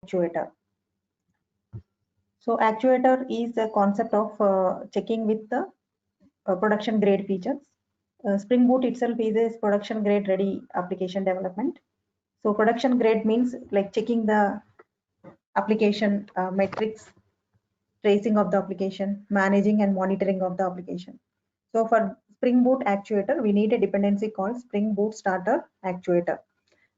actuator. So actuator is a concept of checking with the production grade features. Spring Boot itself is a production grade ready application development. So production grade means like checking the application metrics, tracing of the application, managing and monitoring of the application. So for Spring Boot actuator, we need a dependency called Spring Boot Starter Actuator.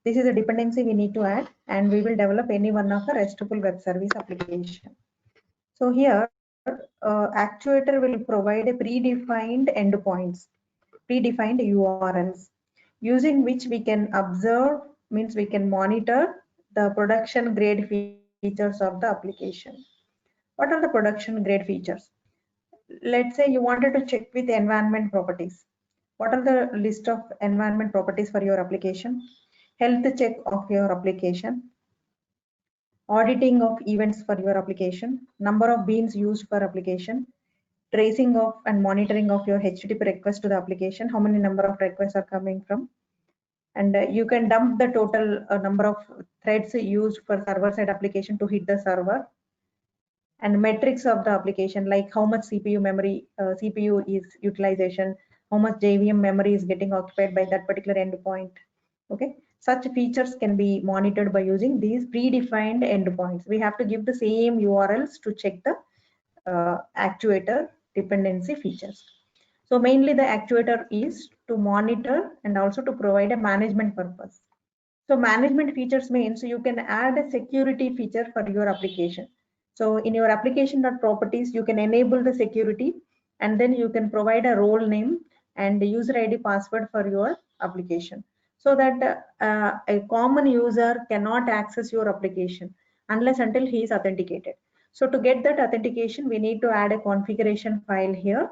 This is a dependency we need to add, and we will develop any one of the RESTful web service application. So here, actuator will provide a predefined endpoints, predefined URLs, using which we can observe, means we can monitor the production grade features of the application. What are the production grade features? Let's say you wanted to check with environment properties. What are the list of environment properties for your application? Health check of your application, auditing of events for your application, number of beans used per application, tracing of and monitoring of your HTTP request to the application, how many number of requests are coming from, and you can dump the total number of threads used for server side application to hit the server, and metrics of the application like how much CPU memory, CPU is utilization, how much JVM memory is getting occupied by that particular endpoint. Okay, such features can be monitored by using these predefined endpoints. We have to give the same URLs to check the actuator dependency features. So mainly the actuator is to monitor and also to provide a management purpose. So management features means you can add a security feature for your application. So in your application.properties, you can enable the security, and then you can provide a role name and the user ID password for your application, so that a common user cannot access your application unless until he is authenticated. So to get that authentication, we need to add a configuration file here.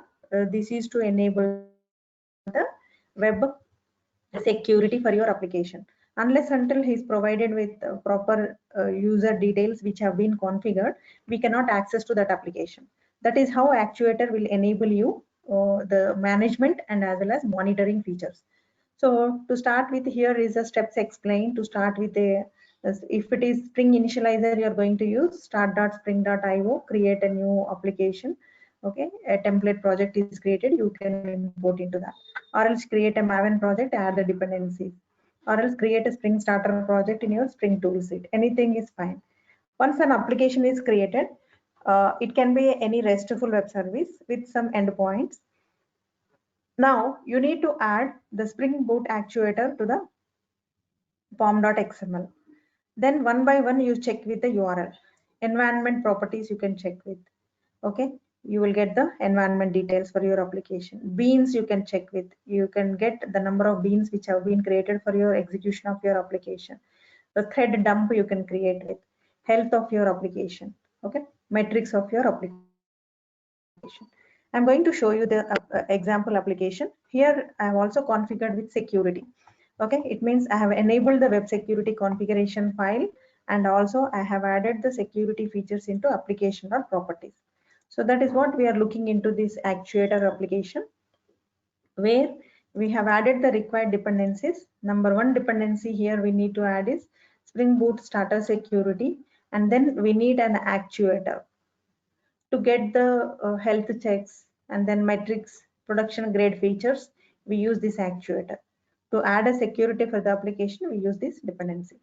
This is to enable the web security for your application. Unless until he is provided with proper user details which have been configured, we cannot access to that application. That is how actuator will enable you the management and as well as monitoring features. So to start with, here is the steps explained. To start with, if it is Spring Initializer you are going to use, start.spring.io, create a new application. Okay, a template project is created, you can import into that, or else create a Maven project, add the dependencies, or else create a Spring Starter project in your Spring toolset. Anything is fine. Once an application is created, it can be any RESTful web service with some endpoints. Now you need to add the Spring Boot actuator to the pom.xml. Then one by one you check with the URL. Environment properties you can check with. Okay, you will get the environment details for your application. Beans you can check with. You can get the number of beans which have been created for your execution of your application. The thread dump you can create with. Health of your application. Okay, metrics of your application. I'm going to show you the example application. Here I have also configured with security. Okay, it means I have enabled the web security configuration file, and also I have added the security features into application.properties. So that is what we are looking into this actuator application, where we have added the required dependencies. Number one dependency here we need to add is Spring Boot Starter Security, and then we need an actuator to get the health checks and then metrics, production grade features. We use this actuator. To add a security for the application, we use this dependency.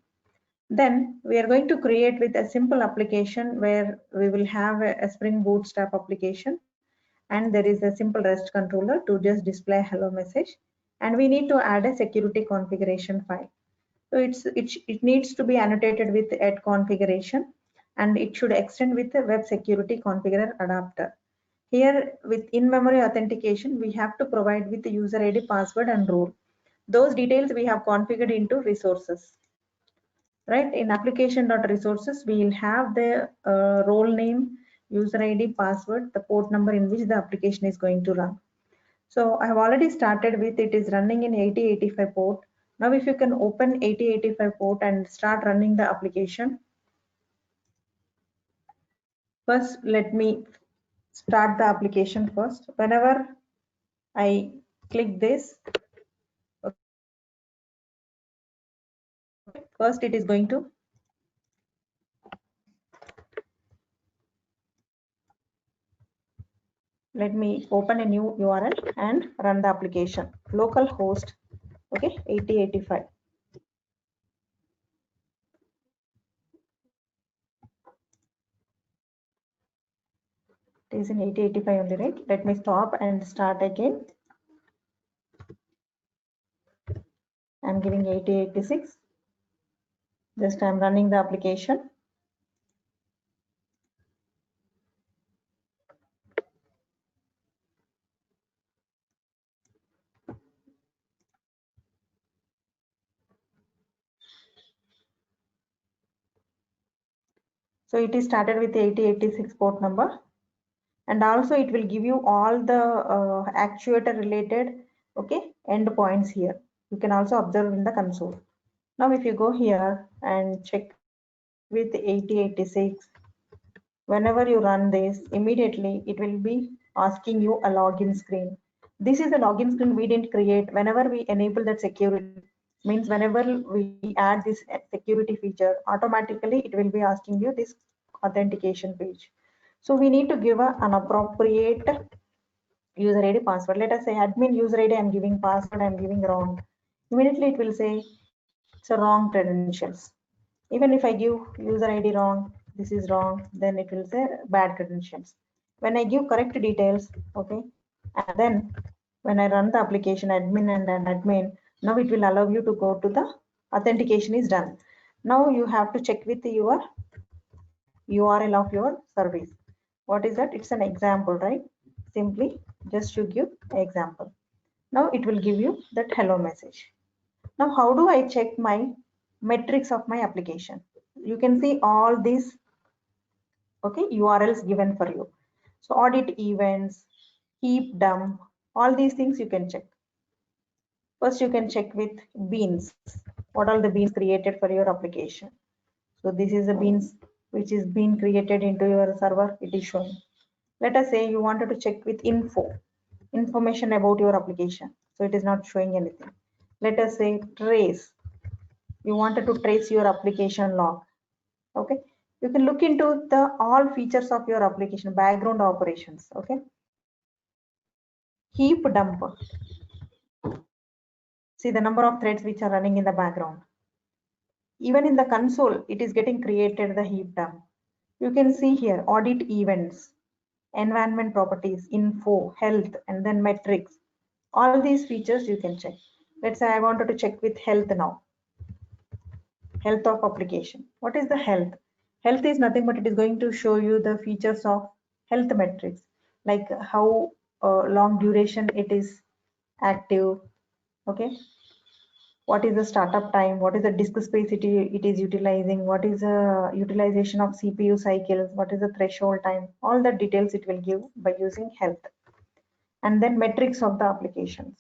Then we are going to create with a simple application where we will have a Spring Bootstrap application, and there is a simple REST controller to just display hello message, and we need to add a security configuration file. So it needs to be annotated with add configuration, and it should extend with the web security configurer adapter. Here with in-memory authentication, we have to provide with the user ID, password and role. Those details we have configured into resources. Right, in application.resources, we will have the role name, user ID, password, the port number in which the application is going to run. So I have already started with it is running in 8085 port. Now if you can open 8085 port and start running the application. First, let me start the application first. Whenever I click this, first it is going to let me open a new URL and run the application. Localhost, okay, 8085. It is in 8085 only, right? Let me stop and start again. I'm giving 8086. Just I'm running the application. So it is started with 8086 port number, and also it will give you all the actuator related, okay, endpoints here. You can also observe in the console. Now if you go here and check with 8086, whenever you run this, immediately it will be asking you a login screen. This is a login screen we didn't create. Whenever we enable that security, means whenever we add this security feature, automatically it will be asking you this authentication page. So we need to give an appropriate user ID password. Let us say admin user ID, I'm giving password, I'm giving wrong. Immediately it will say it's a wrong credentials. Even if I give user ID wrong, this is wrong, then it will say bad credentials. When I give correct details, okay, and then when I run the application admin and an admin, now it will allow you to go to the authentication is done. Now you have to check with your URL of your service. What is that? It's an example, right? Simply just you give example. Now it will give you that hello message. Now how do I check my metrics of my application? You can see all these, okay, URLs given for you. So audit events, heap dump, all these things you can check. First you can check with beans. What are the beans created for your application? So this is the beans which is being created into your server, it is showing. Let us say you wanted to check with information about your application. So it is not showing anything. Let us say trace. You wanted to trace your application log. Okay. You can look into the all features of your application, background operations. Okay. Heap dump. See the number of threads which are running in the background. Even in the console, it is getting created the heap dump. You can see here audit events, environment properties, info, health, and then metrics. All these features you can check. Let's say I wanted to check with health now. Health of application. What is the health? Health is nothing but it is going to show you the features of health metrics, like how long duration it is active. Okay. What is the startup time? What is the disk space it is utilizing? What is the utilization of CPU cycles? What is the threshold time? All the details it will give by using health. And then metrics of the applications.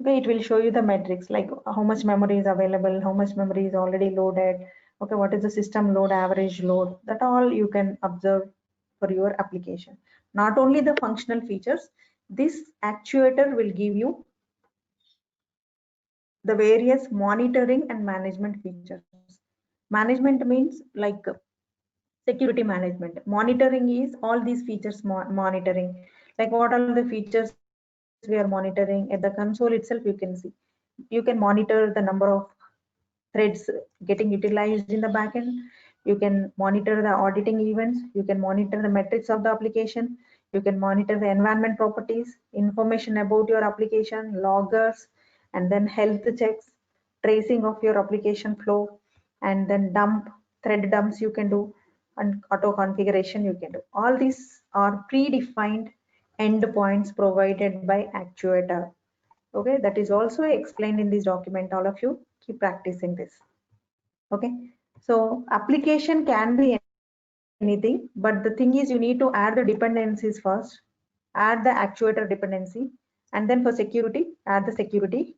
Okay, it will show you the metrics like how much memory is available, how much memory is already loaded. Okay, what is the system load, average load? That all you can observe for your application. Not only the functional features, this actuator will give you the various monitoring and management features. Management means like security management. Monitoring is all these features monitoring. Like what are the features we are monitoring at the console itself, you can see. You can monitor the number of threads getting utilized in the backend. You can monitor the auditing events. You can monitor the metrics of the application. You can monitor the environment properties, information about your application, loggers, and then health checks, tracing of your application flow, and then thread dumps you can do, and auto configuration you can do. All these are predefined endpoints provided by actuator. Okay, that is also explained in this document. All of you keep practicing this. Okay, so application can be anything, but the thing is you need to add the dependencies first, add the actuator dependency, and then for security, add the security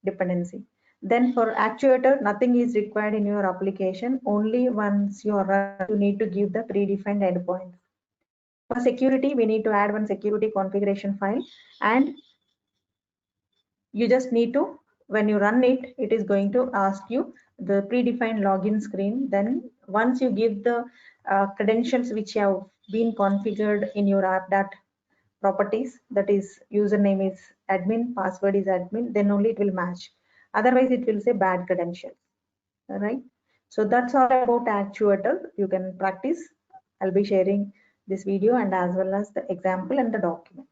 dependency. Then for actuator, nothing is required in your application. Only once you are you need to give the predefined endpoints. For security, we need to add one security configuration file, and you just need to, when you run it, it is going to ask you the predefined login screen. Then once you give the credentials which you have been configured in your app that properties, that is username is admin, password is admin, then only it will match. Otherwise it will say bad credentials. All right. So that's all about actuator. You can practice. I'll be sharing this video and as well as the example and the document.